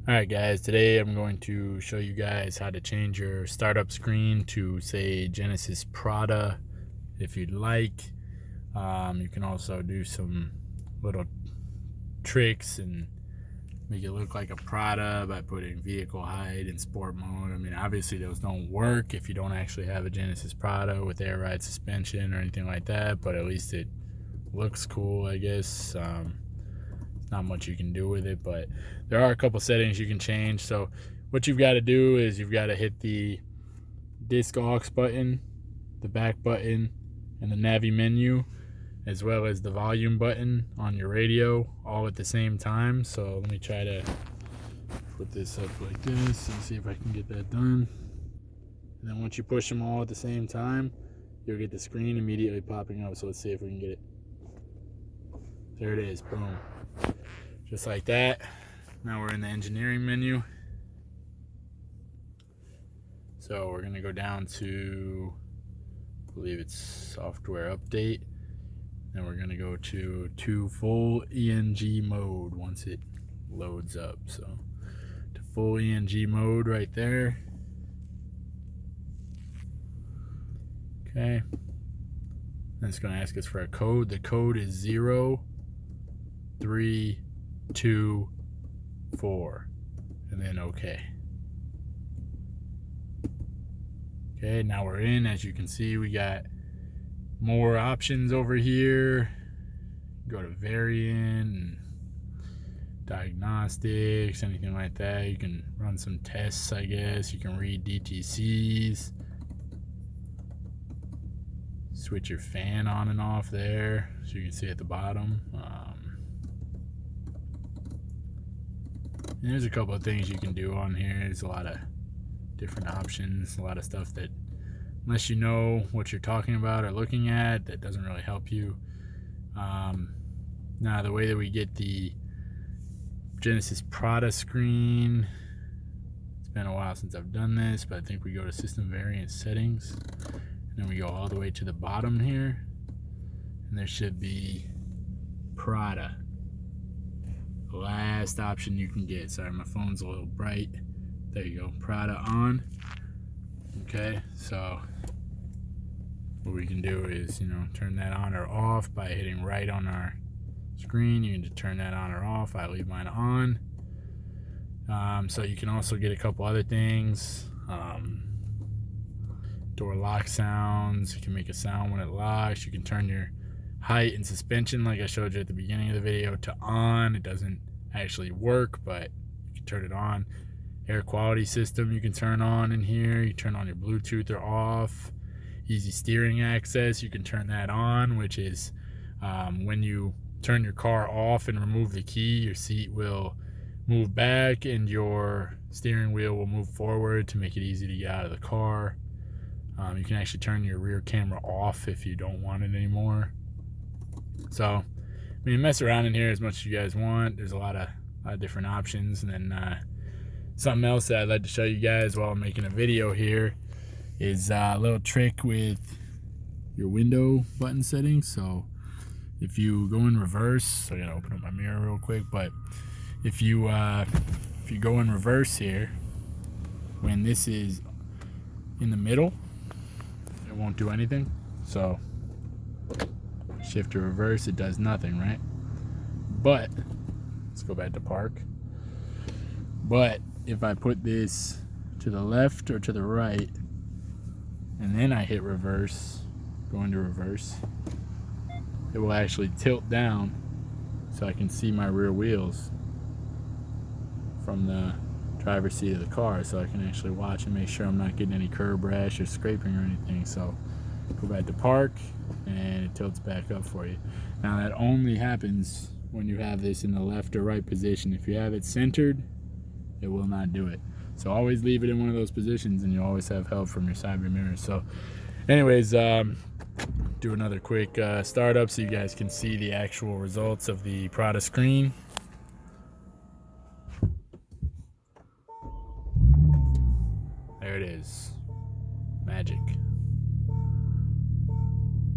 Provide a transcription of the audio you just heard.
Alright guys, today I'm going to show you guys how to change your startup screen to, say, Genesis Prada if you'd like. You can also do some little tricks and make it look like a Prada by putting vehicle height and sport mode. I mean, obviously those don't work if you don't actually have a Genesis Prada with air ride suspension or anything like that, but at least it looks cool, I guess. Not much you can do with it, but there are a couple settings you can change. So what you've got to do is you've got to hit the disc aux button, the back button, and the Navi menu, as well as the volume button on your radio, all at the same time. So let me try to put this up like this and see if I can get that done. And then once you push them all at the same time, you'll get the screen immediately popping up. So let's see if we can get it. There it is, boom. Just like that. Now we're in the engineering menu. So we're going to go down to, I believe it's software update. And we're going to go to full ENG mode once it loads up. So to full ENG mode right there. Okay. And it's going to ask us for a code. The code is 0324, and then okay. Okay, now we're in. As you can see, we got more options over here. Go to variant, diagnostics, anything like that. You can run some tests, I guess. You can read DTCs. Switch your fan on and off there, so you can see at the bottom. And there's a couple of things you can do on here. There's a lot of different options, a lot of stuff that, unless you know what you're talking about or looking at, that doesn't really help you. Now, the way that we get the Genesis Prada screen, it's been a while since I've done this, but I think we go to system variant settings, and then we go all the way to the bottom here, and there should be Prada. Last option you can get. Sorry, my phone's a little bright. There you go, Prada on. Okay, so what we can do is, turn that on or off by hitting right on our screen. You can just turn that on or off. I leave mine on. So you can also get a couple other things. Door lock sounds. You can make a sound when it locks. You can turn your height and suspension, like I showed you at the beginning of the video, to on. It doesn't actually work, but you can turn it on. Air quality system you can turn on in here. You turn on your Bluetooth or off. Easy steering access, you can turn that on, which is when you turn your car off and remove the key, your seat will move back and your steering wheel will move forward to make it easy to get out of the car. You can actually turn your rear camera off if you don't want it anymore. So, I mean, mess around in here as much as you guys want. There's a lot of different options. And then something else that I'd like to show you guys while I'm making a video here is a little trick with your window button settings. So if you go in reverse, I gotta open up my mirror real quick, but if you go in reverse here, when this is in the middle, it won't do anything. So shift to reverse, it does nothing, right? But let's go back to park. But if I put this to the left or to the right, and then I hit reverse, go into reverse, it will actually tilt down so I can see my rear wheels from the driver's seat of the car, so I can actually watch and make sure I'm not getting any curb rash or scraping or anything. So go back to park and it tilts back up for you. Now that only happens when you have this in the left or right position. If you have it centered, it will not do it. So always leave it in one of those positions and you always have help from your side view mirrors. So anyways, do another quick startup so you guys can see the actual results of the Prada screen. There it is. Magic.